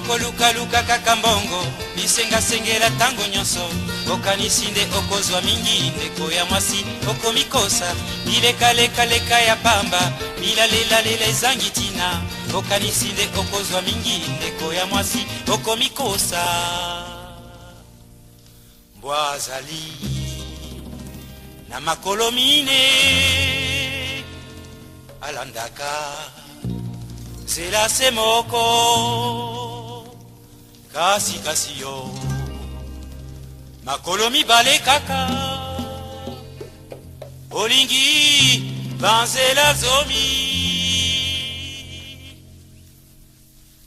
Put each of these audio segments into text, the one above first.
okoluka luka kaka mbongo bisenga sengela tango nyonso okanisinde okozwa mingi ndeko ya mwasi okomikosa bileka ya pamba bilalelela ezangi tina okanisinde okozwa mingi ndeko ya mwasi okomikosa mbwazali na makolo mine alandaka zela se moko kasi yo makolo mibale kaka olingi banzela zomi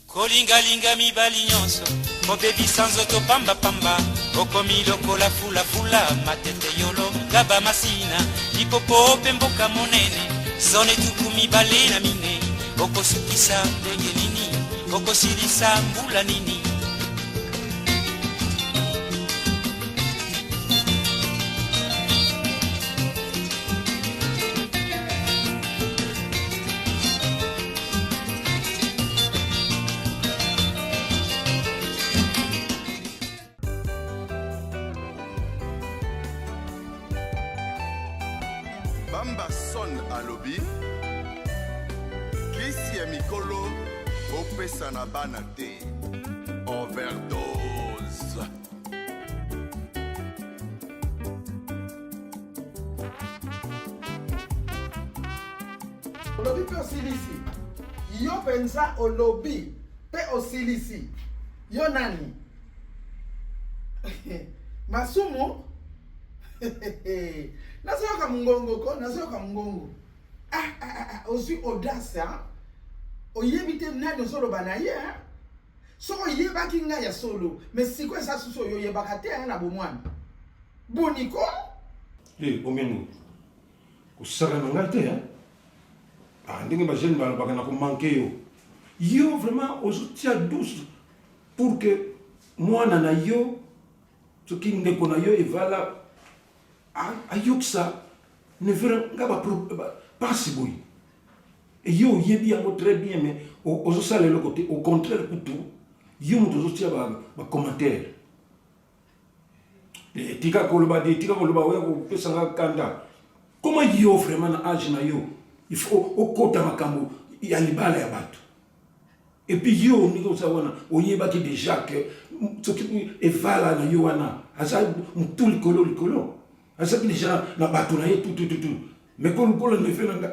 kolingalinga mibali nyonso kobebisa nzoto pambapamba okomi lokola fulafula matete yolo gaba masina lipopo pe mboka monene zone tuku mibale na mine okosukisa ndenge nini okosilisa mbula nini Bamba son alobi kisi ya mikolo opesa na bana te overdose. Olobi pe osilisi yo pensa olobi pe osilisi yo nani masumu nasoyoka mungongo ko nasoyoka mungongo aussi audace oyebi te nani osoloba na ye soko oyebaki ngai ya solo mais sikoyo esa susu oyo oyebaka te na bomwana boniko omengo kosaka na ngai te ndenge bajene balobaka na komanke yo vraiment ozotia douce pour que mwana na yo soki ndeko na yo evala ayokisa nevere nga bapasi boye yo oyebi yango très bien mais ozosala eloko te au contraire kutu yo moto ozotia bacommentaire tika koloba oya kopesanga kanda koma yo vraiment na age na yo il faut okota makambo ya libala ya bato et puis yo ndenge oza wana oyebaki déjà que soki evala na yo wana aza mutu likolo azaki déjà na bato na ye tout mais kolokola nefe nanga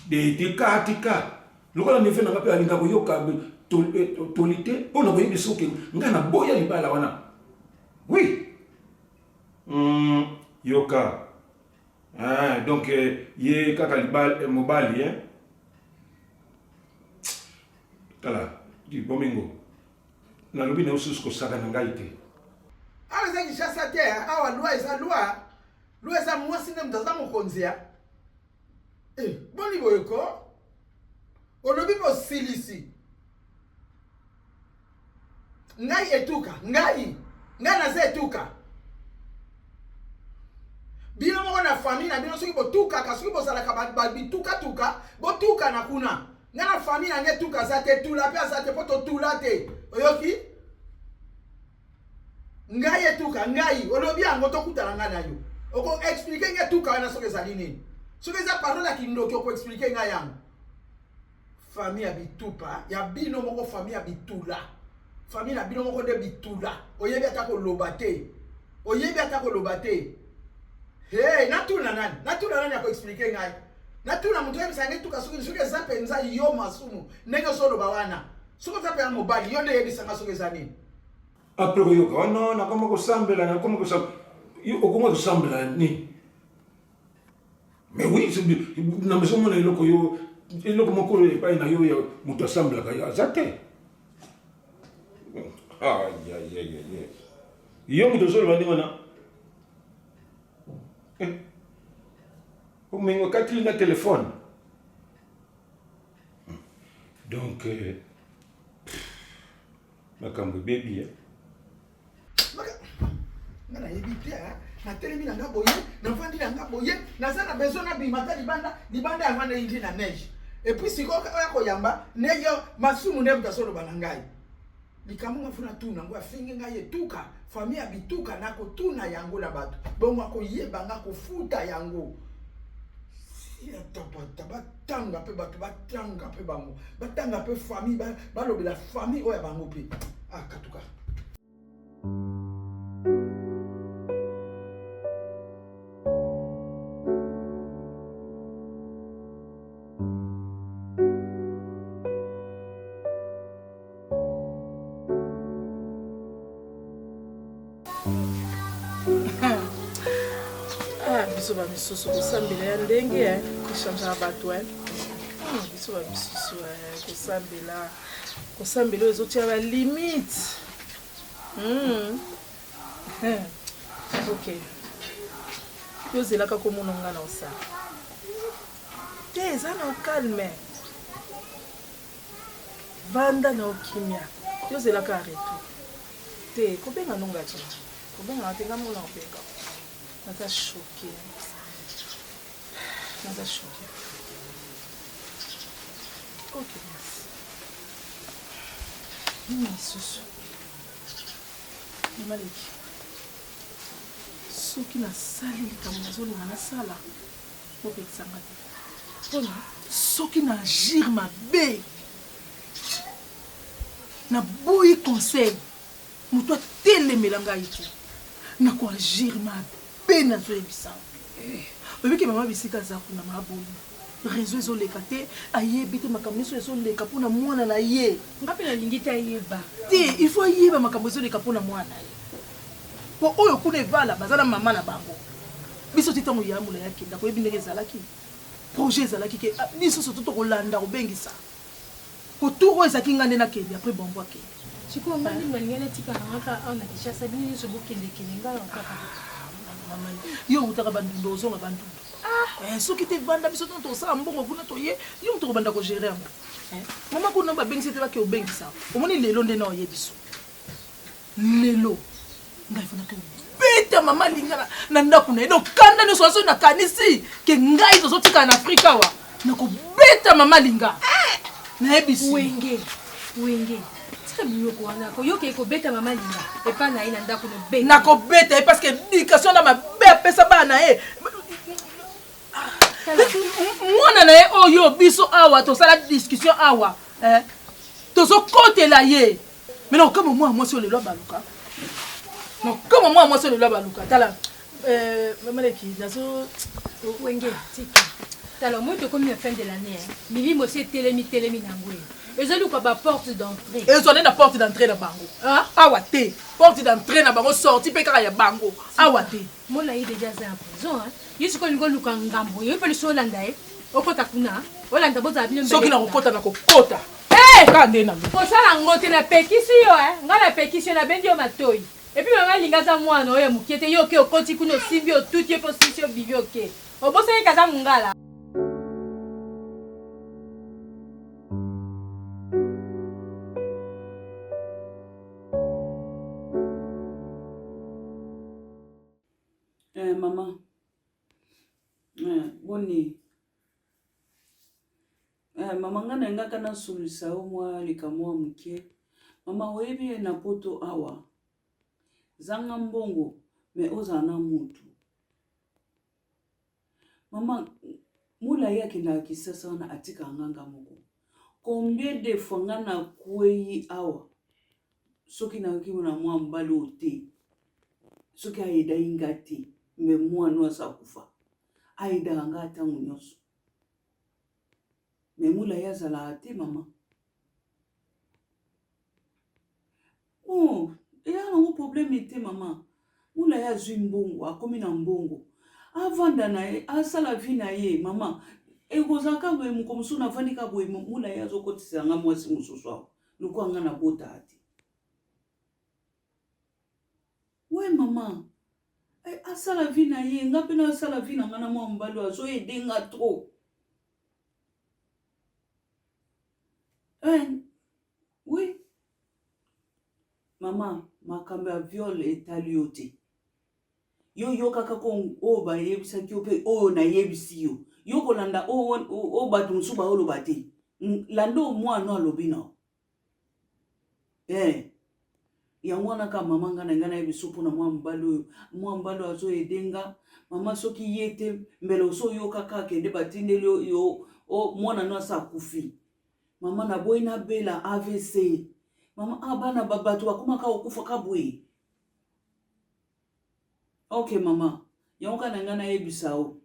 de tika lokola nefe nanga mpe alinga koyoka toli te mpo na koyebi soki ngai na boya libala wana oui yoka donc ye kaka mobali tala di bomingo nalobi na osusu kosaka na ngai te awa eza kishasa te awa lwa eza mwasi nde moto aza mokonzi ya boni boyeko olobi bosilisi ngai etuka ngai naza etuka bino moko na famille na bino soki botukaka soki bozalaka bitukatuka botuka na kuna ngai na famille na nge tuka aza te tula mpe aza te mpo totula te oyoki ngai etuka ngai olobi yango tokutana ngai na yo oko explique ngai tuka wana soki ezali nini soki eza parole ya kindoki oko explique ngai yango famille ya bitupa ya bino moko famille ya bitula famille na bino moko nde bitula oyebi ata koloba te natuna nani ako explique ngai natuna moto yebisa ngai tuka soki eza mpenza yo masumu ndenge osoloba wana soki eza mpenza mobali yo nde yebisanga soki eza nini après koyoka non nakoma kosambela okoma kosambela ni mais oui na mesomona eloko moko epai na yo ya moto asambelaka aza te yo moto osoloba nde wana omengo okatili na telefone donc makambo ebebi nga nayebi te natelemi na nga boye navandi na nga boye naza na besoin na bimata libanda ya vanda indi na neige et puis sikoyo oya koyamba neyo masumu nde moto asoloba na ngai likambo nga funa tuna ngo afinge nga ye tuka famille abituka nako tuna yango la bato bongo ko yeba nga ko futa yango ya tapata batanga pe bato batanga pe bango batanga pe famille balobela famille oya bango pe katuka biso ba misusu kosambela ya ndenge kochangeaka bato biso ba misusu kosambela oyo ezotia balimite ok yozelaka komona nga na osala te eza na okalme vanda na okimia yozelaka areto te kobenga nonga te kobenga te nga mona kobenga naza choqué. Ok, merci. Misusu. Maleki. Soki nasali likambo nazolinga nasala bopekisanga te. Mpona soki na agir mabe naboyi conseil moto atelemela ngai te nakoagir mabe nazoyebisa oyebiki mama bisika aza kuna maboli réseau ezoleka te ayebi te makambo nyonso ezoleka mpona mwana na ye ngapi nalingi te ayeba te il faut ayeba makambo ezoleka mpona mwana na ye po oyo kuna evala baza na mama na bango biso ti ntango yambula yakenda koyebi ndenge ezalaki projet ezalaki ke biso soto tokolanda kobengisa koturo ezalaki nga nde nakende apres bongo akende sikoyo mali malingi natika nangaka awa na kishasa bino nyonso bokendekende nga na kaka yo utaka bandundo ozonga bandundo soki te vanda biso tona tosala mbongo kuna toye yo moto kobanda kogere yango mama kuna babengisi te bake obengisa omoni lelo nde na oye biso lelo ngai fana tobeta mama lingana na ndako na ye dokanda nyonso aso nakanisi ke ngai tozotikala na afrika awa nakobeta mama linga nayebisi wenge tika biloko wana koyoka ekobeta mama linga epa na ye na ndako nobeta nakobeta ye parce que éducation na mabe apesa bana na ye mwana na ye oyo biso awa tosala discussion awa tozokotela ye me nakokama mwana mwasi oyo lelo abaluka nakokama mwana mwasi oyo lelo abaluka tala mamaleki nazo wenge tika tala moi tokomi na fin de l'année milimo si telemi nango ezoluka ba porte d'entrée ezone na porte d'entrée na bango awa te porte d'entrée na bango sorti mpe kaka ya bango awa te mona ye déjà aza en prison ye sikoyo lingo oluka ngambo yo mpe liso olanda ye okota kuna olanda bozala bino soki nakokota nakokota kaka nde nango kosala ngo te napekisi yo nga napekisi yo nabendi yo matoi epuis mama linga aza mwana oyo mokie te yo oke okoti kuna osimbi otuti ye mpo sisi obibi oke obosani kaza mongala Maman, boni. Maman nga na nga kana sulisa o mwa likamwa muke. Mama webi na poto awa. Zanga mbongo me ozana mutu. Mama mula yake na kisasa na atika nganga moko. Combien de fois nga na kwei awa. Soki na kimu na mwa mbali ote. Soki aida ingati. Me mwana asa kufa aida anga tangu nyoso me mula yazala ate mama ya nango problème ete mama mula yazwi mbongo akomi na mbongo avanda na ye asala vi na ye mama ekozaka boye mokomosu navandi ka boye mula yazokotisa nga mwasi mosusu awa loko anga na bota ate we mama asala vi na ye nga pena asala vi na nga na mwa mbalo azo edenga tro oui mama makambo ya viol etali yo te yo kaka ko o ba yebisaki yo pe o na yebisi yo kolanda o bato mosusu baoloba te landa o mwana alobi na yango wana ka mama nga na nga nayebi so mpona mwa mobali oyo azoyede nga mama soki ye te mbele oso oyoka kaka akende batindeli yo mwana no asa akufi mama naboyi nabela AVC mama abana bato bakomaka okufa ka boye ok mama yango ka na nga nayebisa o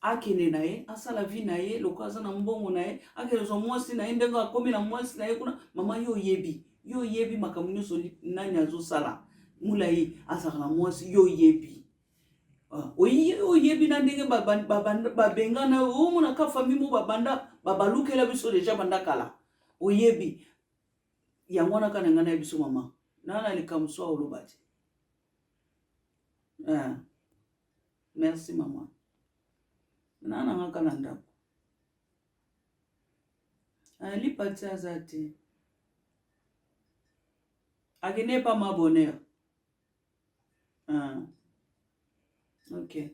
akende na ye asala vi na ye loko aza na mbongo na ye akende zo mwasi na ye ndenge akomi na mwasi na ye kuna mama yo yebi makambo nyonso nani azosala mula ye azalaka na mwasi yo yebi oyebi na ndenge babengana omona ka famille mo babanda babalukela biso deja banda kala oyebi yango wana ka na nga na ye biso mama nana likambo so oloba te merci mama nana nga ka na ndako lipati aza te akende pa ma bonheur ok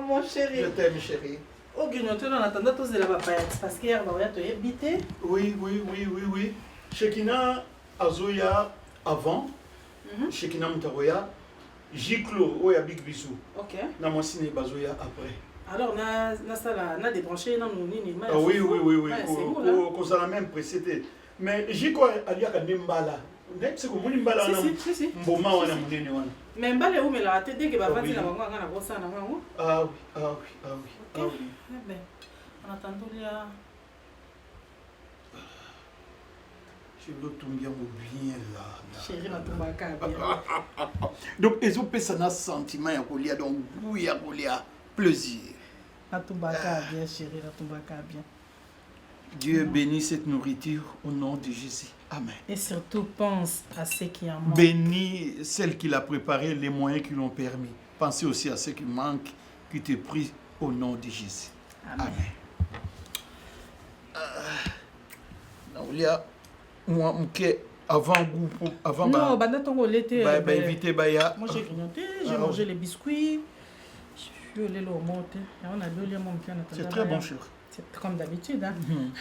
Mon chéri. Je t'aime, chérie. Ok, nous en attendant tous de la papayette parce qu'hier, tu es habité. Oui. Shekina Azoya avant. Shekina Mutaroya. Jiclo, Oya Big Bisou. Ok. Namasine Bazoya après. Alors, on a débranché dans nos lignes. Oui. Qu'on a la même précédé. Mais Jiko Aliaka Nimbala. C'est comme Nimbala. Si. Mboma wana munene wana. Mais Mbala où mais la tête dès que va partir la banque na bossa na bango. Ah oui. Ben, en attendant il y a je veux tomber bien là. Chérie na tombaka bien. Donc ils ont fait un sentiment ya kolia donc goût ya kolia plaisir. Na tombaka bien chérie, na tombaka bien. Dieu bénit cette nourriture au nom de Jésus. Amen. Et surtout, pense à ceux qui en manquent. Bénis celle qui l'a préparé, les moyens qui l'ont permis. Pensez aussi à ceux qui manquent, qui te prient au nom de Jésus. Amen. Avant non, ton l'été. éviter Baya. Moi j'ai grignoté, j'ai mangé les biscuits. Je suis allé au monte. C'est très bon, cher. C'est comme d'habitude.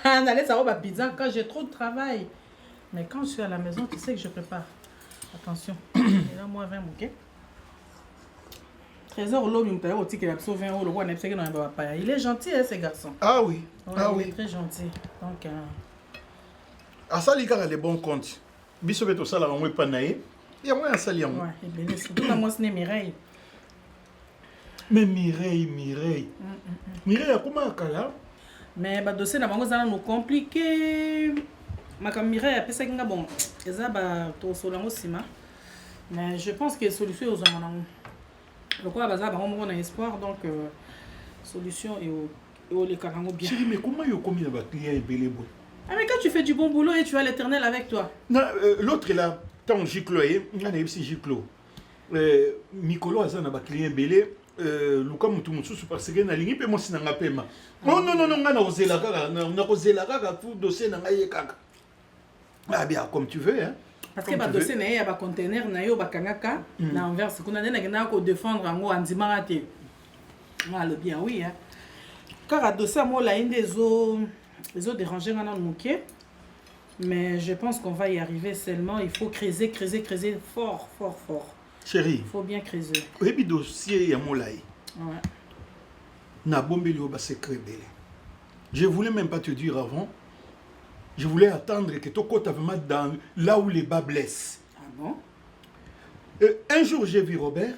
On allait savoir ma pizza quand j'ai trop de travail. Mais quand je suis à la maison, tu sais que je prépare. Attention. Et là, moi, 20 ok? 13h, il est gentil, hein, ce garçon. Ah oui. Il est très gentil. Donc, à ça, il y a les bons comptes. Biso beto sala ngwe panaye. Ya moi asali yango. Ouais, et bien surtout la moi c'est Mireille. Mais Mireille. Mireille a comment kala? Mais ba dossier na bango zana no compliqué. Makam Mireille a pesa kinga bon. Eza ba to solango sima. Mais je pense que solution aux hommes. Le quoi baza ba on a espoir donc solution et au les karango bien. Chérie, mais comment yo commis ba client belebo? Ah mais quand tu fais du bon boulot et tu as l'Éternel avec toi. Non, l'autre là, tant Gicloé, il y a des Giclo. Mikolo a un client belé. Luka mutu mususu parce que na lingi pe mo sinanga pema. Non, ngana ozela kaka, na kozela kaka pour dossier na ngaye kaka. Ah bien comme tu veux hein. Parce que ba dossier na ya ba conteneur na yo ba kangaka na envers kuna na ko défendre ngo andima raté. Moi le bien oui hein. Car à dossier moi la inde des eaux dérangées dans moqué. Mais je pense qu'on va y arriver seulement il faut creuser fort. Chérie, il faut bien creuser. Oui, dossier ya molai. Ouais. Na bombeli oba secret belé. Je voulais même pas te dire avant. Je voulais attendre que ton côté vraiment dans là où les bas blessent. Ah bon? Un jour j'ai vu Robert.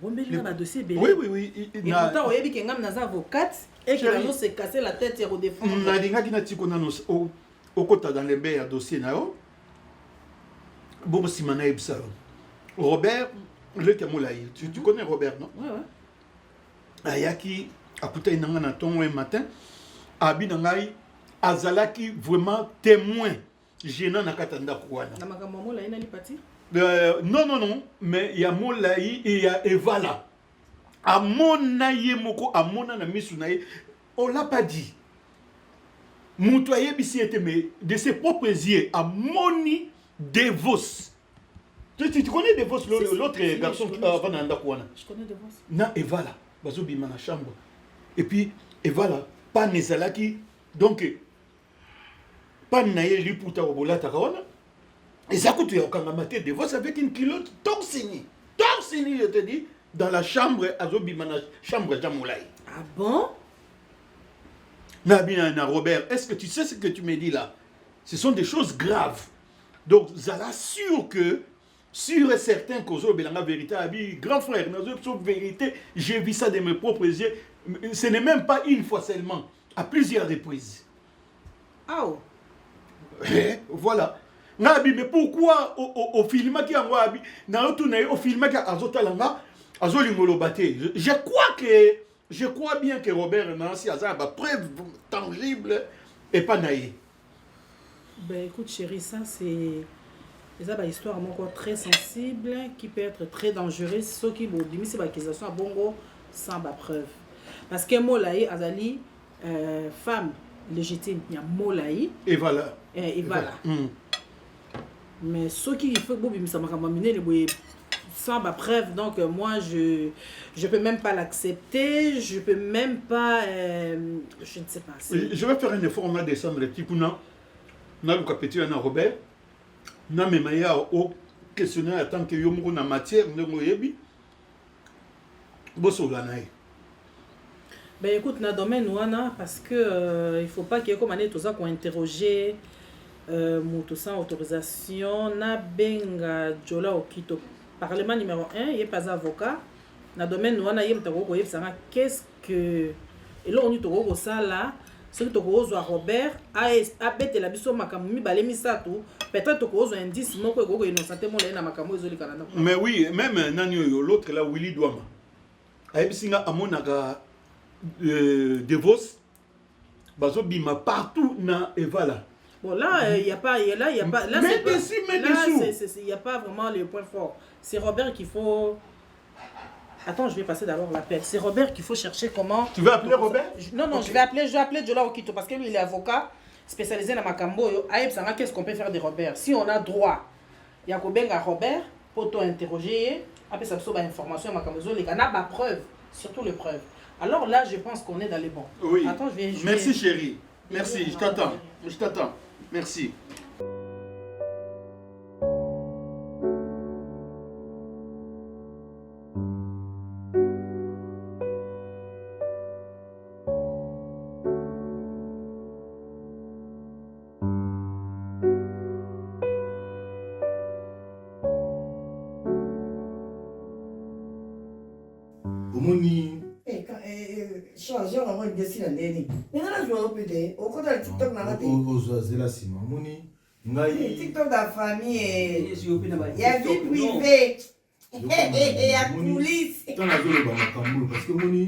Bombeli na dossier belé. Oui. Et pourtant oyebi ke ngam naza avocate et que la se casser la tête et redéfendre. Na dinga kina tikona no au côté dans les bains à dossier na yo. Bon simana ibsa. Robert, le Kamoulaï. Tu connais Robert, non? Ouais. Ayaki, à côté d'un matin, Abi Nangai, Azalaki vraiment témoin gênant na katanda kwana. Na makambo mola ina ni parti? Non, mais il y a Molaï et il y a Evala. À Monaye moko, à Mona na misunaye, on l'a pas dit. Moutoye bisi était mais de ses propres yeux à Moni Devos. Tu connais Devos, l'autre garçon qui va dans Ndakwana? Je connais Devos. Na Evala, bazo bima na chambre. Et puis Evala, pas Nezalaki, donc pas naye lui pour ta obola takawana. Et ça coûte au kangamate Devos avec une culotte torsini, je te dis, dans la chambre azo bima na chambre Jamoulaï. Ah bon? Nabina Robert, est-ce que tu sais ce que tu me dis là? Ce sont des choses graves. Donc, Zala sûr que, sûr et certain qu'Ozo Belanga vérité, grand frère, notre vérité, j'ai vu ça de mes propres yeux. Ce n'est même pas une fois seulement, à plusieurs reprises. Ah oh. Voilà. Nabi, mais pourquoi au film qui a moi, au film qui a Azotalanga, Azolingolo Baté? Je crois bien que Robert Nancy a une preuve tangible et pas naïve. Ben écoute chérie, ça c'est une histoire encore très sensible qui peut être très dangereuse. Ce qui vous dit, c'est l'accusation à Bongo sans preuve. Parce que Molaï Azali, femme légitime, il y a Molaï. Et voilà. Et voilà. Mais ce qui fait que vous avez sans ma preuve, donc moi je peux même pas l'accepter, je peux même pas, je ne sais pas. Je vais faire un effort, on a descendre les petits pounans, on a le capitaine Robert, on a même au questionnaire tant que yomo na matière de moyebi, bosso lanaï. Ben écoute, na domaine ouana parce que il faut pas qu'il y ait comme année tout ça qu'on interroger tout sans autorisation na benga jola okito. Parlement numéro 1, il n'y a pas d'avocat. Dans le domaine où on a qu'est-ce que... Et là, on a ça là. Ce que tu as Robert, a bête la biso makamumi balemi ça tout. Peut-être que tu as un indice, mais que tu as innocentement là na makamu ezoli Canada. Mais oui, même l'autre là, Willy Douama. Aïbisinga amonaka Devos, bazo bima partout na Evala. Bon là, il n'y a pas, là, il y a pas, là, mais dessus, mais dessous. Il n'y a pas vraiment le point fort. C'est Robert qu'il faut. Attends, je vais passer d'abord l'appel. C'est Robert qu'il faut chercher comment. Tu veux appeler Robert? Non, okay. Je vais appeler Jola Okito parce que lui il est avocat spécialisé dans Makambo. Qu'est-ce qu'on peut faire de Robert? Si on a droit, il y a Kobenga Robert pour t'interroger. Après ça, ça information Makambo. Il y a ma preuve, surtout les preuves. Alors là, je pense qu'on est dans les bons. Oui. Attends, Merci chérie. Merci, je t'attends. Je t'attends. Merci. Changer vraiment une destinée ndeni. Ngana jwa opede, okota TikTok na ngate. Ozazela sima moni ngai TikTok da famille. Ya vie privée. Ya police. Tana zolo ba makambo parce que moni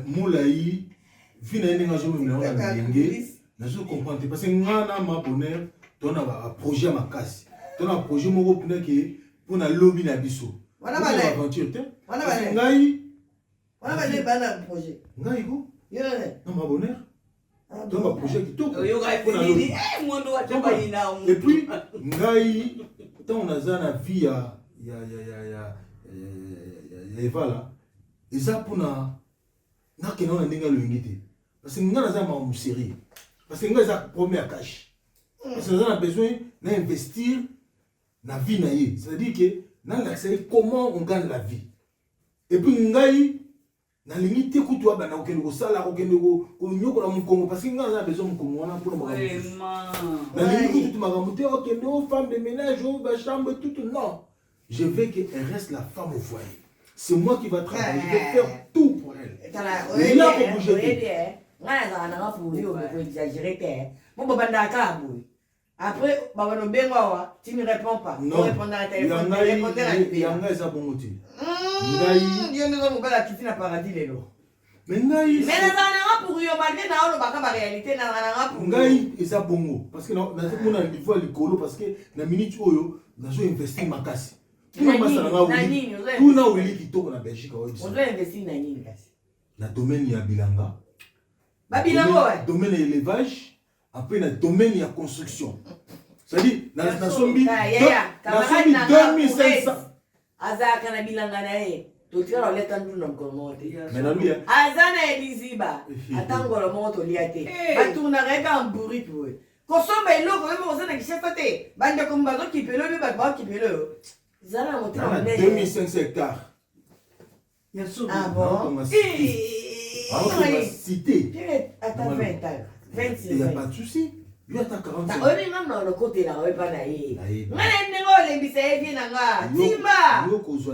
Molaï vina ene ngazo mena na ndenge. Nazo comprendre parce que ngana ma bonheur tona ba projet makasi. Tona projet moko puna ke pona lobby na biso. Wana ba aventure te. Wana ba ngai on va aller dans le projet. Non, ma bonheur. Dans ma projet qui tourne. Et puis, quand on a la vie, il y a là. Et ça, pour nous, parce que nous avons série. Parce que nous avons promis à cash. Parce que nous avons besoin d'investir dans la vie. C'est-à-dire que nous avons accès comment on gagne la vie. Et puis, nous na limite kutu ba na okende ko sala okende ko nyoko na mukongo parce que ngana besoin mukongo wana pour moi na limite kutu magamuté okende aux femmes de ménage ou ba chambre tout non je veux qu'elle reste la femme au foyer c'est moi qui va travailler je vais faire tout pour elle il a pour bouger ngana na pour yo ko exagérer té mon baba ndaka boui après baba no benga wa tu ne réponds pas non répondre à téléphone répondre à il y a un gars ça bon motif ngai yo ndo mo bala kiti na paradis lelo Mais ngai. Mais na pour yo malgré na lo baka ba réalité na pour. Ngai eza bongo parce que na mona niveau à l'école parce que na minute oyo nazo investir makasi. Tout na wili kitoko na Belgique oyo. On doit investir na nini kasi? Na domaine ya bilanga. Ba bilanga ouais. Domaine ya élevage, après na domaine ya construction. C'est-à-dire na sombi 2500 azaka na bilanga na ye. Totira oleta nduna mkomote. Mais na lui azana eliziba atangolo moto liate. Batuna reka mburi pour. Kosomba iloko même ozana kishefa te. Bande ko mbazo kipelo bi ba kipelo. Zana moto na 2500 hectares. Ah bon? Cité. Attends 20 ans. 26. Il n'y a pas de souci. Lui attend 45. On est même dans le côté là, on est pas naïf. On est né les bisais bien nga. Timba. Il faut que ça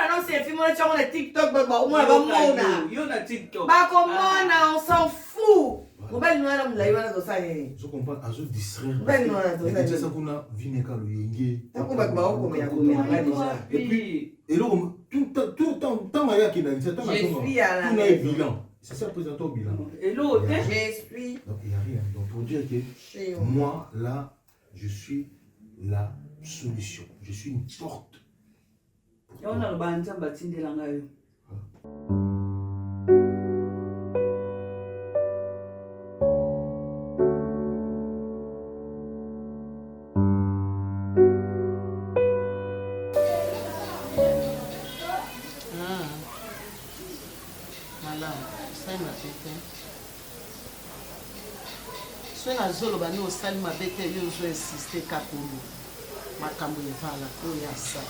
annonce un film on est sur TikTok on va mona. Yo na TikTok. Ba comment on s'en fout. On va nous aller là, il va dans ça. Je comprends, à se distraire. Ben non, mais ça qu'on a vinéka le yenge. On va pas au déjà. Et puis et là tout tant maya qui n'a dit ça tant je suis à la bilan. C'est ça présentant au bilan. Et l'autre, je suis. Donc il n'y a rien. Donc pour dire que moi là, je suis la solution. Je suis une porte. On a le bantam batinde la ngayo. Zolo bani osali mabete yo zo insiste kakulu makambo evala ko ya sa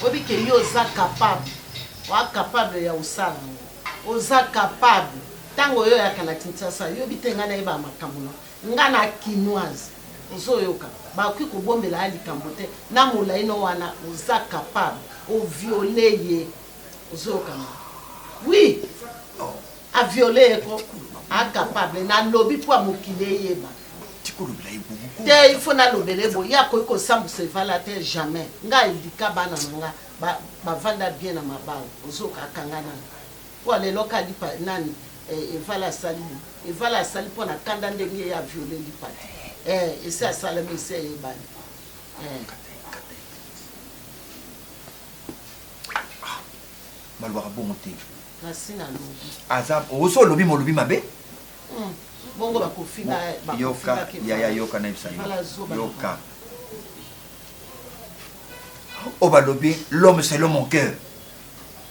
obi ke yo za capable wa capable ya usala oza capable tango yo ya kana Kinshasa yo bitenga na iba makambo no ngana kinoise ozo yoka ba ku ko bombela ali kambote na mula ino wana oza capable o violer ye ozo yoka oui a violer ko incapable na lobby pour mokile yeba tikolobela ibubu te il faut na lobele bo ya ko ko sambu se vala te jamais nga indika bana nga ba vanda bien na mabao ozoka kangana kwa le local lipa nani vala sali pour na kanda ndenge ya violer lipa et ça sala me se yebani malwaka bongote nasina lobi aza oso lobi mo lobi mabe bongo bakofinga yoka ya yoka na ibisa yoka o balobi l'homme selon mon cœur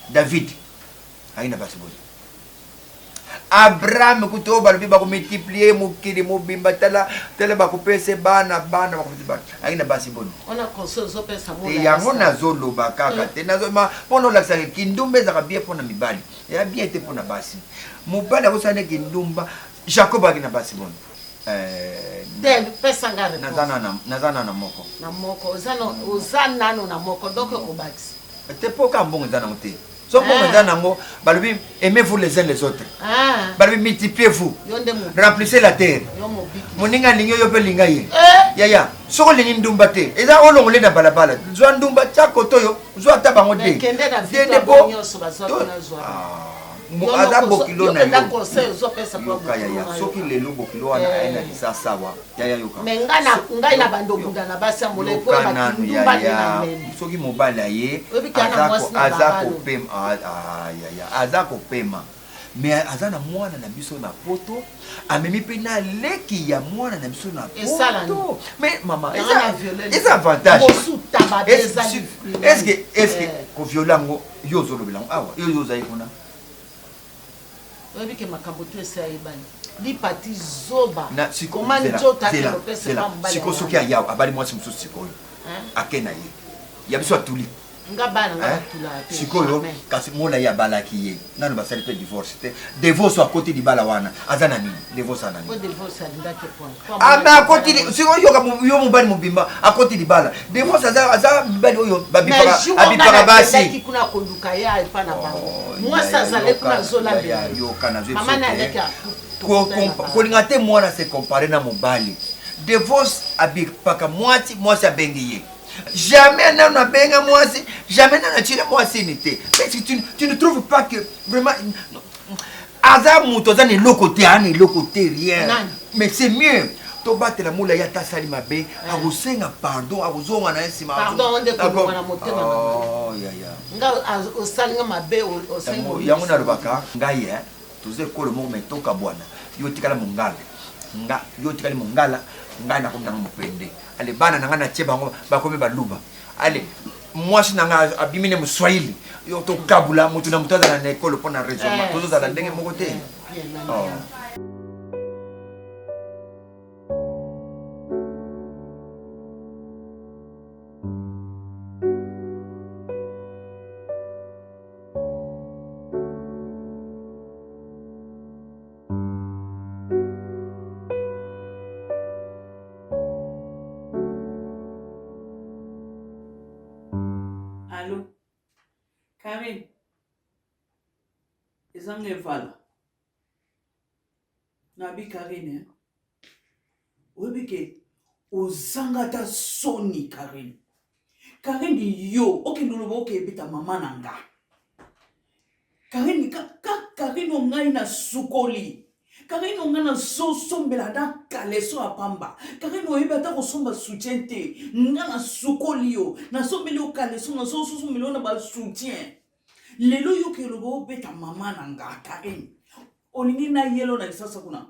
David aina basiboni Abraham kuto o balobi bako multiplier mokili mobimba tala bako pese bana bako bana aina basiboni ona conseil zo pesa mo yango nazo loba kaka te nazo ma pono la sa kindumbe za bien pona mibali ya bien te pona basi mobali akosane kindumba Jacob akina basi bon del pesa ngare nazana na moko ozana na moko donc obaki te poka mbongo zana mote so mbongo zana ngo balobi aimez-vous les uns les autres balobi multipliez-vous remplissez la terre moninga lingo yo pe linga ye ya soko lingi ndumba te eza olongole na balabala zwa ndumba chako toyo zwa tabango te de bo aza bokilo na yo soki lelo bokilo wana aina lisa sawa yaya yoka me ngai na bandokunda na basi amole po soki mobali ye aza kopema me aza na mwana na biso na poto amemi mpe na leki ya mwana na biso na poto me mama eza avantage estce koviola yango yo ozolobela yango awa yo ozali kuna oyebi ke makambo to ese ayebani lipati zoba na siko soki ayawa abali mwasi mosusu sikoyo ake na ye ya biso atuli nga bana nga batula te sikoyo kasi mona ye abalaki ye nano basali mpe divorce te divorce akoti libala wana aza na nini divorce ana nini akoti sikoyo yo mobali mobimba akoti libala divorce aza mibali oyo babipaka basi kuna konduka ya epa na bango mwasi azale kuna zolambela mama na aleki kolinga te mwana se compare na mobali divorce abipaka mwasi abengi ye jamais n'a benga moi jamais n'a tiré moi c'est nité mais si tu ne trouves pas que vraiment aza moto aza ne lokote ani lokote rien mais c'est mieux to batela mula ya tasali mabe akosenga pardon akozonga na nsima pardon onde ko na motema oh ya nga osalinga mabe osenga yango na lobaka ngai tuze ko le mo metoka bwana yo tikala mongala nga yo tikala mongala ngai na komna mopende ale bana na ngana cheba ngo bakomi baluba ale mwasi na nga abimine muswahili yo to kabula mutu na mutaza na ekolo pona raisonnement tozo za ndenge moko te oh Allô? Karine? Ezange vala. Nabi Karine, Webike, ozanga ta soni Karine. Karine yo, oke nulubo oke bita mama nanga. Karine, Karine ongai na sukoli. Karine ongai na sombela da kaleso apamba. Karine oyeba ta kosomba soutien te. Nga na sukoli yo. Na sombeli o kaleso na sombeli na ba soutien. Lelo yo ke lobo beta mama nanga Karine. Olingi na yelo na kisasa kuna.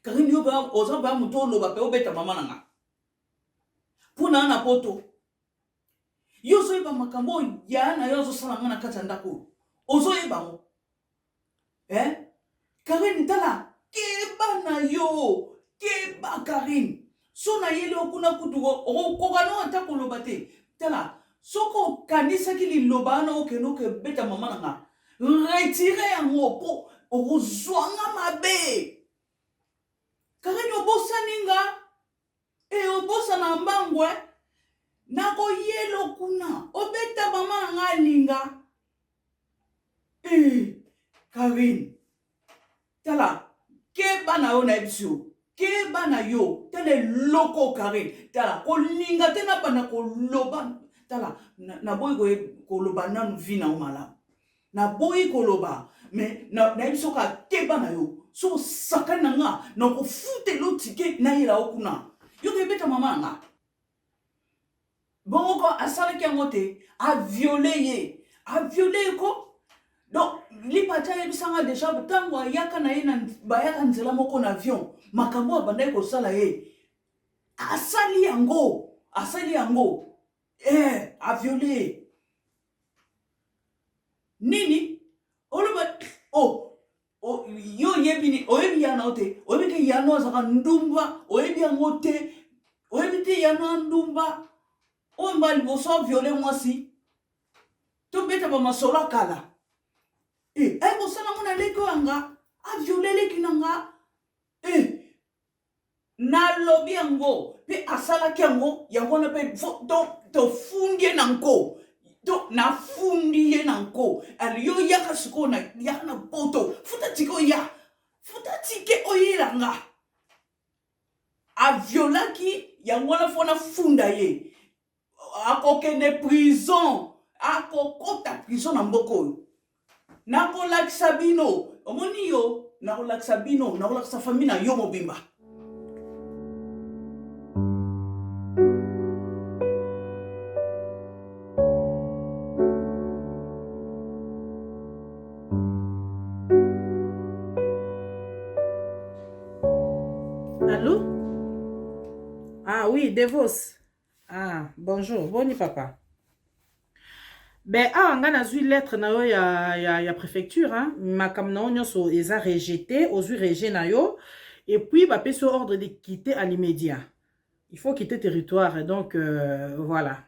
Karine yo ba oza ba muto loba pe obeta mama nanga. Puna na poto. Yo so yeba makambo ya na yo zo sala ngana kata ndako. Ozo yeba mo. Karine tala keba na yo. Keba Karine. So na yele okuna kutugo okogano ata koloba te. Tala soko kanisa kili lobana okeno ke beta mama nanga. Retire yango po okuzwanga mabe. Karine obosa ninga. Obosa na mbangwe. Nako yelo kuna. Obeta mama nanga linga. Karine. Tala. Keba na yo na ebisio. Keba na yo. Tele loko Karine. Tala. Kolinga tena pa na koloba. Tala. Na boy koloba nanu vina umala. Na boy koloba. Me na ebisio ka keba na yo. So sakana nga. Na kufute lo tike na yela okuna. Yo kebeta mama nga. Bon ko asala ki ngote a violer ye. A violer ko. Donc li pata yebisanga déjà tango yaka na ye na bayaka nzela moko na avion. Makambo abandai ko sala ye. Asali yango. A violer. Nini? Oloba yo yebini oyebi yana ote. Oyebi ke yano azaka ndumba. Oyebi yango te. Oyebi te yano ndumba. O mbali boso violer mwasi. To beta ba masola kala. Bosana mona leko anga. A violer leki nanga. Na lobi yango. Pe asala kiango. Yango na pe to fundie nanko. To na fundie nanko. Aliyo yaka suko na yaka na poto. Futa tiko ya. Futa tike oyelanga. A violaki yango na fona funda ye. Ako kene prison. Ako kota prison na mboko. Nako laksa bino. Omoni yo. Nako laksa bino. Nako laksa famina yo mobimba. Allô? Ah oui, Devos. Ah, bonjour. Boni papa. Ben, nga nazui lettre na yo ya préfecture, hein. Makam na onyo so eza rejeté, ozui rejet na yo. Et puis, bah, sur ordre de quitter à l'immédiat. Il faut quitter territoire, donc voilà.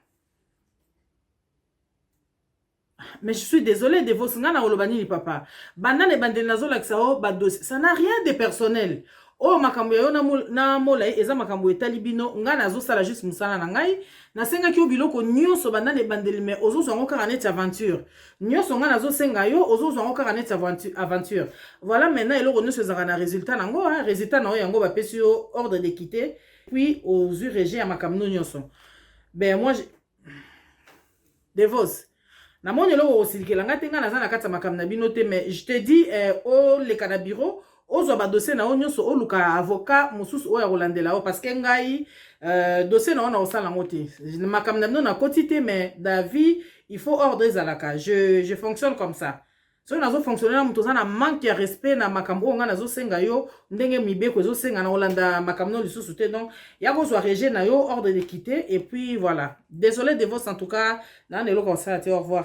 Mais je suis désolée de vos nga na olobani papa. Banane bandel nazo laksao ba dossier. Ça n'a rien de personnel. Oh makambo yo na molai eza makambo etali bino nga nazo sala juste musala na ngai na senga ki obiloko nyonso banane bandeli mais ozo zongo kaka net aventure nyonso nga nazo senga yo ozo zongo kaka net aventure. Voilà maintenant eloko nyonso ezaka na résultat nango hein résultat na yango ba pesi yo ordre de quitter puis aux URG à makambo nyonso. Ben moi Devos na moni eloko kosilikela nga te nga naza na kati ya makambo na bino te, mais je te dis oleka na bureau ozwa badossier na yo nyonso oluka avocat mosusu oyo akolandela yo parce que ngai dossier na yo na osala yango te makambo na bino nakoti te, mais David il faut ordre ezalaka. Je fonctionne comme ça. So nazo fonctionner na mutu na manque ya respect na makambo nga nazo senga yo ndenge mibeko zo senga na Holanda makambo lisusu te, donc ya ko zo réger na yo ordre de quitter et puis voilà. Désolé de vos en tout cas na nelo comme ça, au revoir.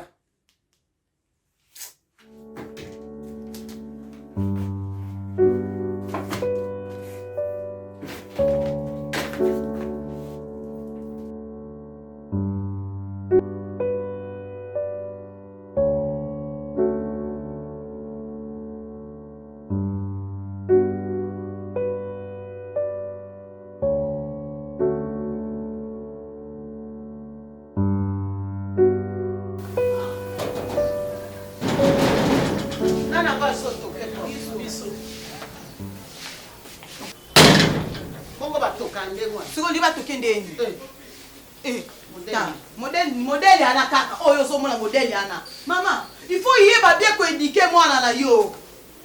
modèle ana kaka oyo so mona modèle ana mama il faut yeba bien ko éduquer mwana na yo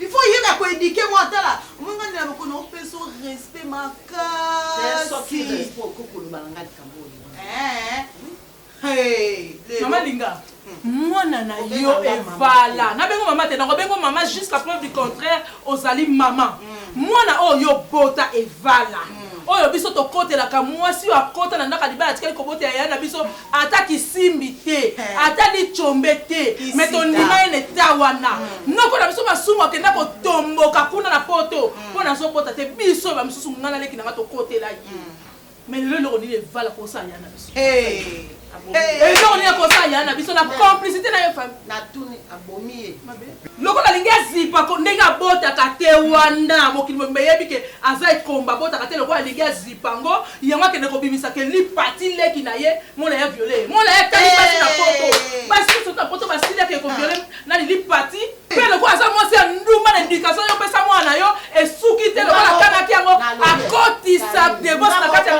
il faut yeba ko éduquer mwana tala mwanga ndela ko no peso respect makasi pour kokolo balanga kamboni Maman Linga, mwana na yo evala na bengo mama te na bengo mama jusqu'à preuve du contraire ozali maman mwana oyo bota evala oyo biso to kote la ka mwasi wa kota na ndaka libala tikali ko bote ya na biso ataki simbi te atali chombe te metondima ene tawana noko na biso masumu akenda ko tomboka kuna na poto pona so bota te biso ba misusu ngana leki na to kote la yi mais le lo ni evala ko sa ya na biso non ni ko sa ya na biso na complicité na yo femme na tuni abomi loko la linga zipa ko ndenga bota ka te wana mokili mbeyebi ke azai komba bota ka te loko la linga zipango yango ke ne ko bimisa ke li parti leki na ye mona ya violer mona ya tali basi na poto basi so ta poto basi leki ko violer na li parti pe loko asa mo se nduma na indication yo pesa mwana yo esuki te loko la kana ki yango akoti sa de boss na kati ya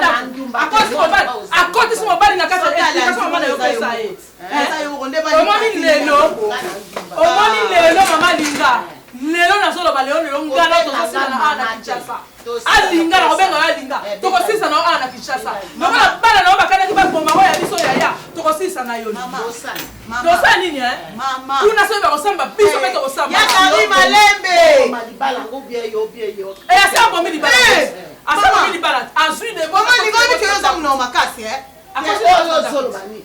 akoti so mobali na kati ya mama na yo pesa ye omoni lelo mama Linga lelo na solo ba lelo lelo ngana to sala na ana Kinshasa alinga na obenga alinga to ko sisa na ana Kinshasa no bala bala na bakana ki ba bomba wa ya biso ya to ko sisa na yo mama dosa nini mama tuna so ba osamba biso beto osamba ya kari malembe malibala ngo bien yo asa bombi libala asa bombi libala azui de mama Linga ni ke yo na makasi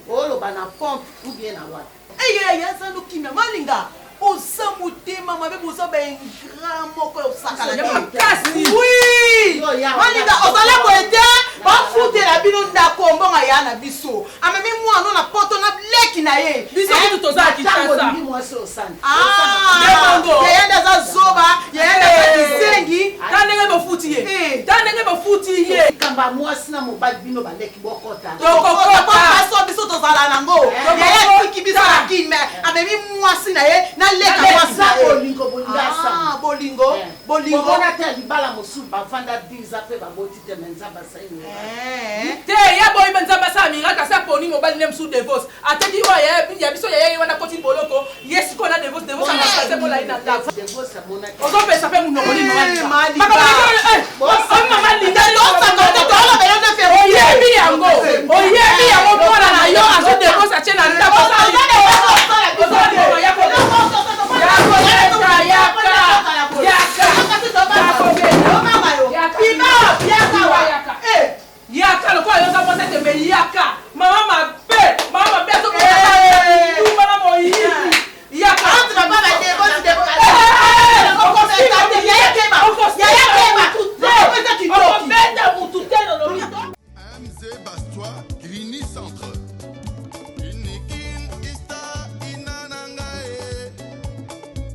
olo bana pompe ou bien na wat ya sa lukimia malinga osa motema mabe bosa ba grand moko osakala makasi oui malinga osala ko ete ba futela bino ndako mbonga ya na biso amemi mwana na poto na leki na ye biso kitu toza Kinshasa ndi mwasi osana yenda za zoba yenda za kizengi tandenge bafuti ye kamba mwasi na mobali bino baleki bokota tokokota biso tozala nango yaya tiki biso na kime amemi mwasi na ye na leka mwasi na ye bolingo bona te libala mosusu bafanda 10 après baboti te menza basaini te ya boyi menza basa miraka sa poni mobali nem sous divorce ateki ya biso ya wana koti boloko yes ko na divorce na kase mola ina ndako divorce mona ozo pesa pe munoko ni mama Linga losa kote tola belo de fe oyebi yango mwana na yo azo divorce ache na ndako yaka lokola yo za posa tembe yaka mama mabe to ko na moyi yaka entre baba de MZ Bastois, Grigny Centre. Unikin Ista Inanangae.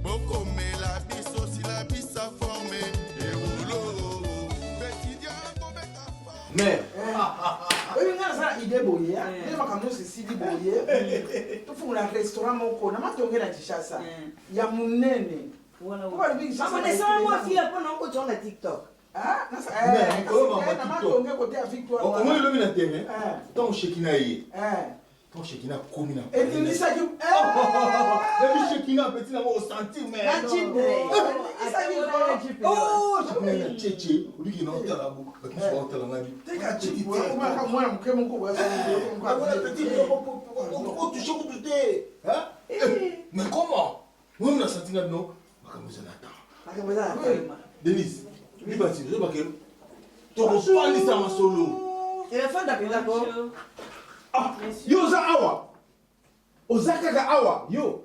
Boko me la biso si la bisa formé. Et roulo. Quotidien Bobeka. Mais, oui, nga ça idée boye, ne makambo c'est si boye. To fu na restaurant moko, na matonge na Kinshasa. Ya munene. Voilà. Maman, mais ça moi fille pour non ko na TikTok. Ah, na ça. Mais ko ma TikTok. Matonge côté à Victoire. Au moins le mina terrain. Tant chekina yi. Quand Shekina commune. Et tu dis ça qui. Depuis Shekina, petit, on va sentir, mais. Oh, Shekina, Tchétché, lui qui est dans la boucle, qui est dans la vie. T'es qu'à Tchétché, moi, je mon coup. Petit, on touche au bout de thé. Mais comment? Moi, je me sens là, non? Denise, lui, bâti, je vais que. Tu reçois les amas solo. Et la fin d'accord. Ah, yo za awa. Ozaka ga awa, yo.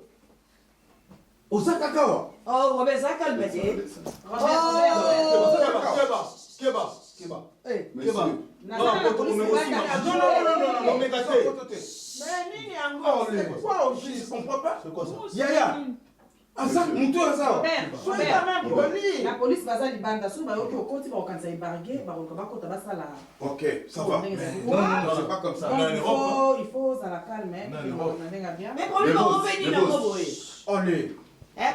Ozaka kawa. Oh, Robert, ça calme, mais Keba. Eh, Keba. Non, mais nini yango? Quoi aussi, je comprends pas. C'est quoi ça? Yaya. Asa, mutu asa. La police baza libanda so bayoki okoti bakokanisa ebarge bakota basala. Ok, ça va. Mais non, c'est pas comme ça. Il faut ozala calme. Mais problème oveni na boboye. Allez.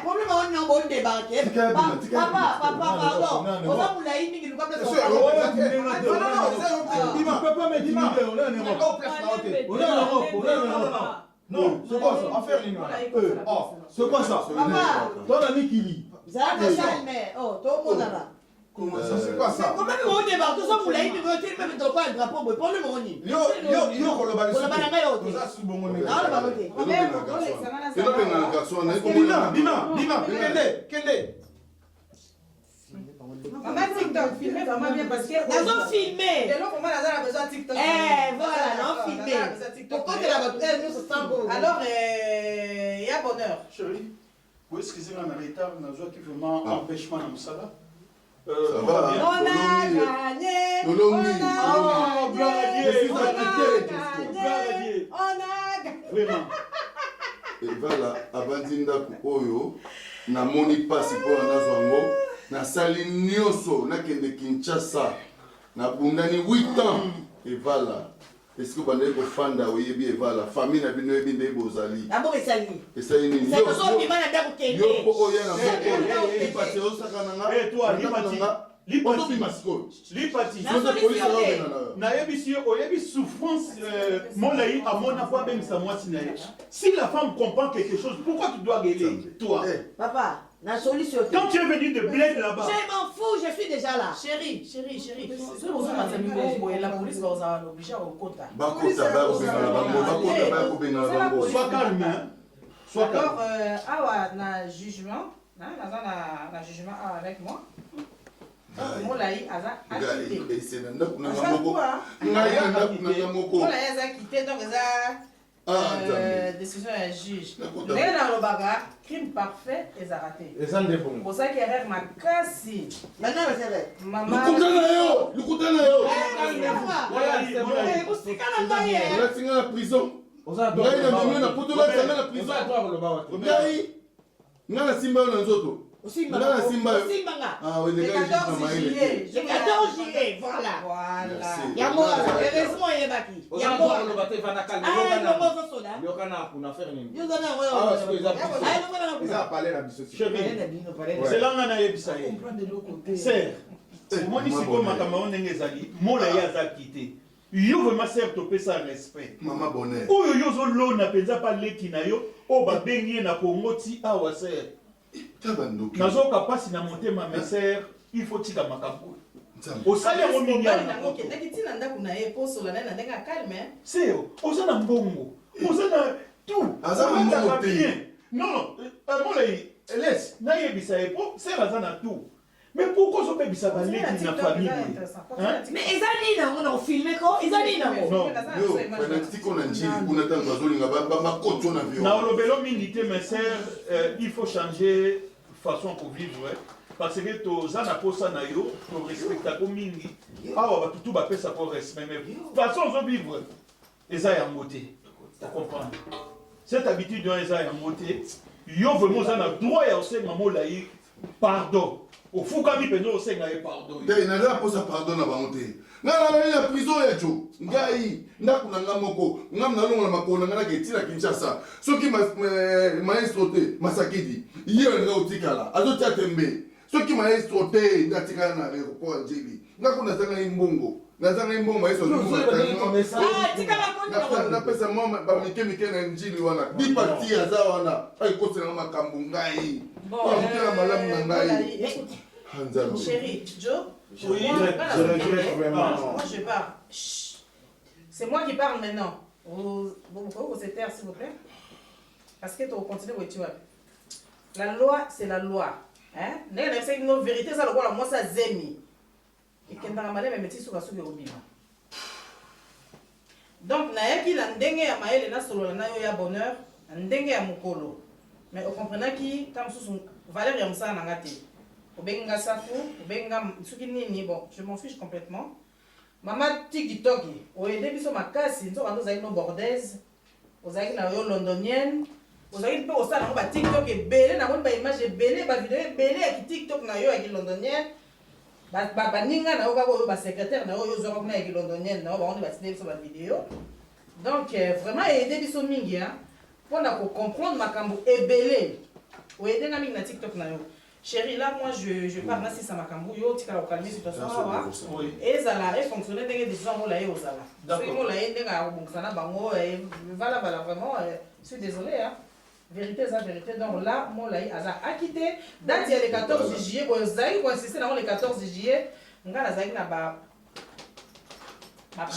Problème on na bon débarquer. Papa, pardon. Oza mulai mingi luka place. Non, c'est quoi ça? Affaire lignale. Oh, c'est quoi ça? Papa. Ton ami qui lit. Zaka calme. Oh, to monana. Comment ça? C'est quoi ça? Comment on débarque? Tout ça mulai mingi tu même to pas drapeau boy. Problème oni. Yo koloba le. Koloba nga yo. Ça sous bon mais. Ah, ba ok. C'est pas un garçon, on est comme Bina, Kende. Maman TikTok, filmez vraiment bien parce que... Ils ont filmé. Et là, comment on a besoin de TikTok? Voilà, non, filmé. Pourquoi tu l'as battu? Nous, c'est sans bon. Alors, il y a bonheur. Chérie, vous excusez-moi, on est en retard, on a joué qui vraiment empêchement dans le salon. Ça va. On a gagné. Vraiment. Et voilà, avant d'indako oyo, na moni pasi po na nazwango, na sali nyoso na kende Kinshasa, na bundani 8 ans. Et voilà. Est-ce que vous avez des fans oyebi et voilà, famille na bino ebi ndé bozali. D'abord esali. Esali ni. C'est que son bima na ndako kende. Yo po oya na moko. Ni pati osaka nanga. Eh toi, Lipati. Nayebi oyebi souffrance molai amona kwa bengisa mwasi na ye. Si la femme comprend quelque chose, pourquoi tu dois gueuler toi? Papa, la solution. Quand tu es venu de bled là-bas. Je m'en fous, je suis déjà là. Chérie. La police va obliger à compter. Sois calme, hein. Sois calme. Alors, awa na jugement, na jugement avec moi. Molai aza acquitté. C'est nanda kuna moko. Ngai nanda kuna moko. Molai aza acquitté donc aza décision ya juge. Mais dans le bagarre, crime parfait et raté. Et ça ndefo. Pour ça qu'il y a makasi. Maintenant c'est vrai. Maman. Lukutana yo. On singa na prison. a Ngai na mimi na poto na singa na prison. Ngai ngana simba na nzoto. Simba. Ah oui, les gars, le 14 juillet, voilà. Yamo, heureusement, il est baki. Yamo, c'est là on a yebisa ye. C'est omoni siko makambo ndenge ezali mola ye aza quitté. Yo vraiment sert to pesa respect. Maman bonheur. Oyo yo zo lona penza pa leki na yo o ba bengi na Congo ti awa ser. Nazoka pasi na motema mes sœurs, il faut tika makambo. Osali yango mingi na nakitina ndako na ye posola na ndenga calme. C'est oza na mbongo. Oza na tout. Aza na mbongo bien. Non, molai laisse na yebisa ye po sœur aza na tout. Mais pourquoi so bebisa ba leki na famille? Mais ezali na on filmer ko ezali na non. Yo, fanatique on a dit on attend bazolinga ba koto na viol. Na olobelo mingi te mes sœurs, il faut changer façon pour vivre. Parce que toza na posa na yo, to respecta ko mingi. Awa ba tutu ba pesa pour respect mais façon zo vivre. Eza ya moté. Tu comprends? Cette habitude dans eza ya moté, yo vraiment ça na droit ya osenga molai pardon. Au fukami penzo osenga ye pardon. Te na la posa pardon na bango te. Ngana na prison ya jo. Ngai ndakuna ngamoko. Ngamna longa na makona ngana ketina Kinshasa. Soki maestro te Masakidi. Yeye nga utikala. Azotia tembe. Soki maestro te ndatikala na aéroport Njili. Ngakuna sanga imbongo. nazanga imbongo yeso tikala napesa mwa bamike na njili wana bipati aza wana ayikoselanga makambo ngai amutela malamu na ngai nzambe. Chérie, Joe. Oui, je regrette vraiment. Moi, je pars. C'est moi qui parle maintenant. Vous pouvez vous taire, s'il vous plaît? Parce que tu continues où tu vas. La loi, c'est la loi. Hein? Nos vérités, ça le voit, moi, ça zemi. Et quand on a mal, mais tu vas sur le donc, naïki la ndenge ya maël na solo na yo ya bonheur, ndenge ya mukolo. Mais vous comprenez qui, comme sous valeur ya msa na ngati. Obenga safu, obenga suki nini, bon, je m'en fiche complètement. Maman TikTok, o aidé biso makasi, nzo ando zaïno bordaise, o zaïki na yo londonienne, o zaïki pe o sa na ba TikTok e belé na ba image e belé, ba vidéo e belé ya TikTok na yo ya londonienne. Ba ninga na yo ka ko ba secrétaire na yo zo ko na ya londonienne na ba on ba tine biso ba vidéo. Donc vraiment aider biso mingi hein pour na ko comprendre makambo e belé. O aider na mingi na TikTok na yo. Chérie, là, moi, je parle là, si ça m'a cambouillé, tu as calmé la situation. Et ça a fonctionné, des gens qui ont été là. Ceux qui ont été là, voilà, vraiment, je suis désolé. Hein. Vérité, c'est la vérité. Donc là, moi, là, a quitté. Date, il y a le 14 juillet, quand ils ont insisté dans le 14 juillet, on a la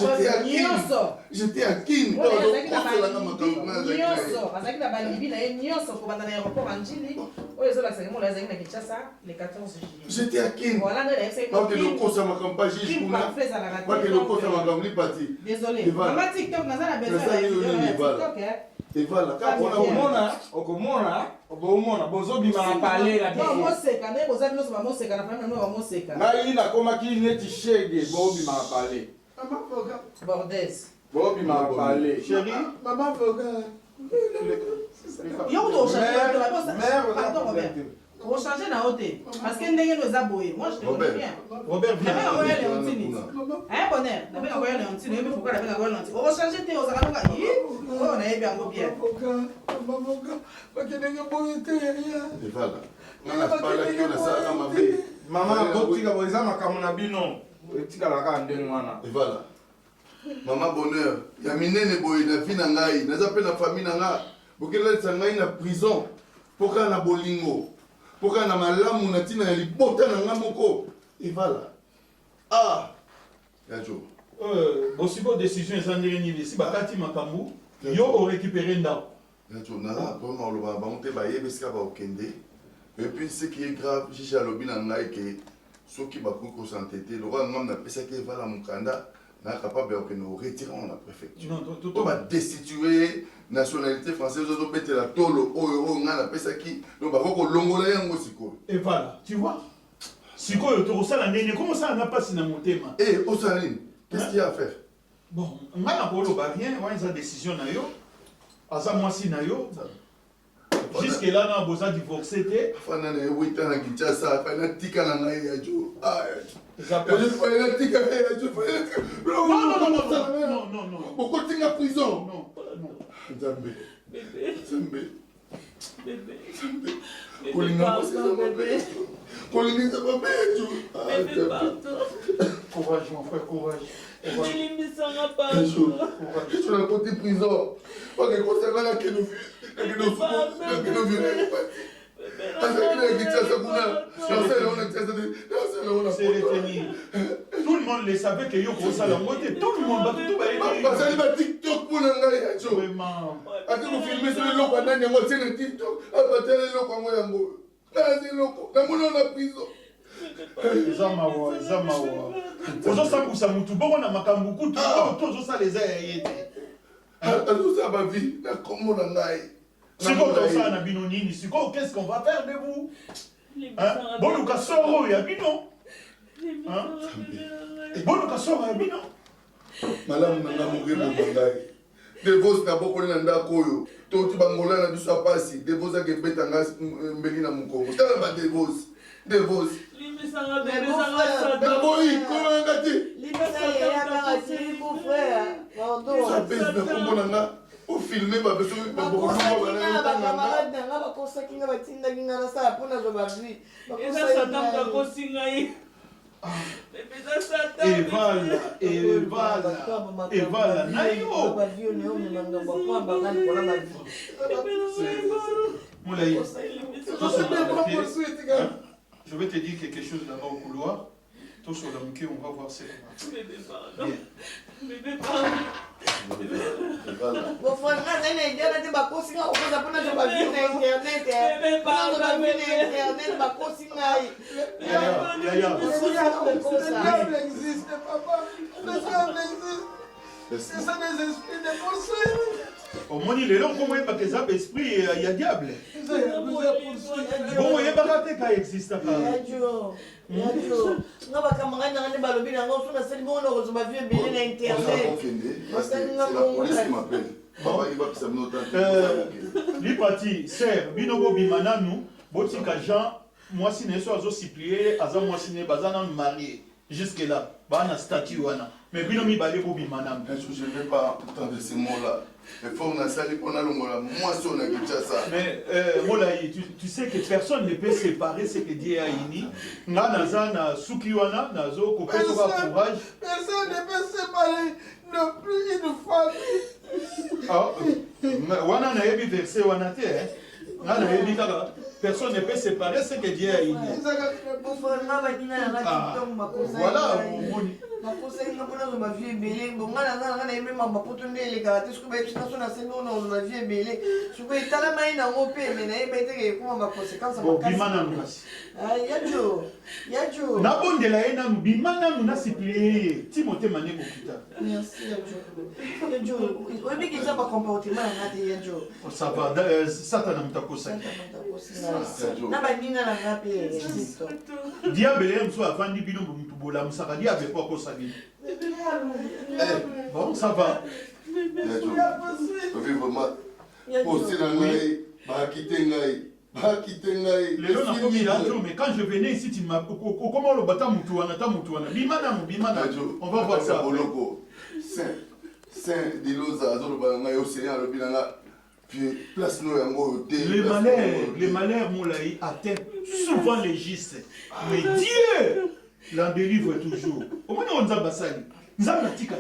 j'étais à Kin. J'étais à Kin. Désolé. Maman TikTok, nous avons besoin de TikTok. Et voilà, quand on bozobima parler la ngai nakomaki neti shege bobima parler Bordaise. bobima parler chérie maman voga yo do changer on changer na hôtel parce que ndenge nous a boyé moi je te connais bien Robert bien on va aller Antini hein bonheur on va aller Antini mais pourquoi la on va aller Antini on changer te aux akalonga on a bien go bien voga bakendenge boyé te et voilà na parler que na ça ma vie maman botika boza makambo na bino etikalaka ndenge wana et voilà maman bonheur ya minene boye na vie na ngai naza pe na famille na nga bokelalisa ngai na prison poka na bolingo poka na malamu na tina ya libota na nga moko et voilà ah yajo bosibo décision eza ndenge nini si bakati makambo yo orécupéré ndako yajo naza vraiment oloba bango te bayeba esika baokende et puis ce qui est grave jiji alobi na ngai ke soki bakoki kosantete lokola ngam napesaki evala mokanda na capable de retirer la préfecture. On va destituer nationalité française au bête la tolo o nga na pesa ki donc ba ko longola yango siko. Et voilà, tu vois. Siko yo to sala nene comment ça n'a pas sina motema. Eh Osaline, qu'est-ce qu'il y a à faire? Bon, nga na polo ba rien, wa une décision na yo. Asa moi si na yo. Jusque là na boza divorcé té. Fana na 8 ans na Kinshasa, fana tika na ngai ya jo. Ah. Non. Pourquoi tu es en prison? Non. Zambé. Courage, mon frère, courage. Je suis dans côté prison. Ok, concernant tout le monde le savait que yo ça la moitié tout le monde tout va TikTok pour vraiment attends filmer sur le loco ndani yango c'est le TikTok abatela loco ngo yango nazi loco na mona na prison zamawa ozo sambusa mutu bongo na makambu kutu tozo sa les ayete azo sa ba vie na komo na ngai siko toza na bino nini siko qu'est-ce qu'on va faire de vous boluka soro ya bino boluka soro ya bino malamu nanga mokemo bangai devos na bokoli na ndako oyo toti bangola na biso apasi devos akebetanga mbeli na mokongo tala ba devos naboyi kolanga te sapesi na kombo nanga ofilme babeso Evala, nayo. Moulaye, je vais te dire quelque chose là-bas au couloir. Tout sur l'homme on va voir ce qu'on C'est ça des esprits de poursuite. Au moins, il est là, comment il y a des esprits, il y a diable. Bon, il y a pas raté qu'il existe. L'hypathie, sert, binogo bimananu, botika Jean, moi si ne soit aussi plié, aza moi si ne bazana marié. Jusque là, bana statue wana. Mais binomi balé bo bimanam. Je ne vais pas entendre ces mots-là. Il faut qu'on a sali qu'on a le mot là. Moi si on a dit ça. Mais Molaï, tu sais que personne ne peut séparer ce que Dieu a uni. Nga nazana suki wana nazo ko peso ka courage. Personne ne peut séparer non plus une famille. Ah, wana na yebi verset wana te. Nga na yebi kaka personne ne peut séparer ce que Dieu a uni. Voilà, bon, ça va. Mais quand je venais ici, tu m'as... Comment le bâtard Moutouana, on va voir ça. Les malheurs, Moulaï, atteignent souvent les gistes. Mais Dieu l'en délivre toujours. Au moins, on a basali. Nous avons dit que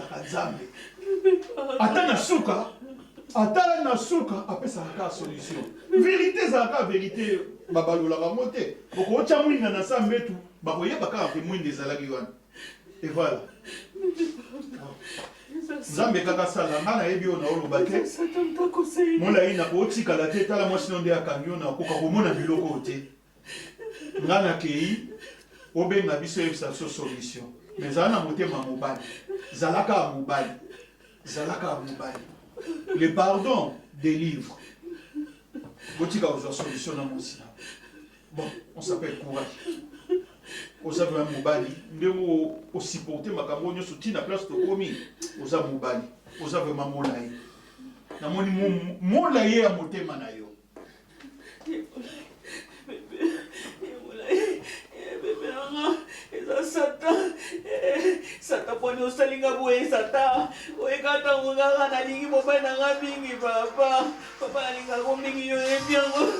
Attends na souka, après ça a solution. Vérité, ça a vérité. Babalo la remonté. Beaucoup de gens qui ont ça metu. Baboye baka témoin des alagiwan. Et voilà. Zambe kaka sala ngana yebi ona olobate. Mola ina ko tika la teta la mwasi nonde akanyo na ko komona biloko te. Ngana kei obenga biso yebisa so solution. Mais ana motema mobali. Zalaka mobali. Le pardon délivre. Botika aux solutions dans mon sina. Bon, on s'appelle courage. Oza vya mobali ndemo osupporter makambo nyoso tina place to komi oza mobali oza vraiment molayi na moni molayi ya motema na yo Sata poni osalinga boye sata oyekata nganga na lingi boba na ngabingi papa nalinga ko mingi yo ebiango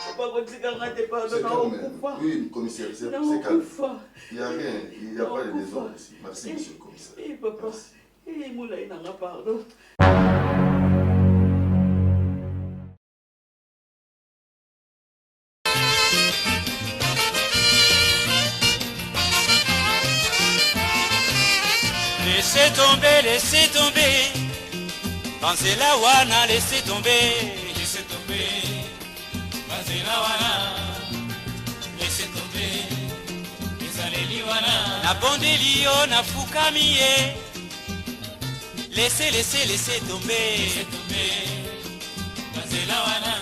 papa kotika ngate pardon na okufa. Oui, commissaire, c'est calme. Il n'y a rien, il n'y a pas de désordre ici. Merci, monsieur le commissaire. Eh papa, moulay nanga pardon. Laissez tomber, pensez la wana, laissez tomber, pensez la wana, laissez tomber, les wana, na bondelio, na fukamiye, laissez tomber, pensez la wana.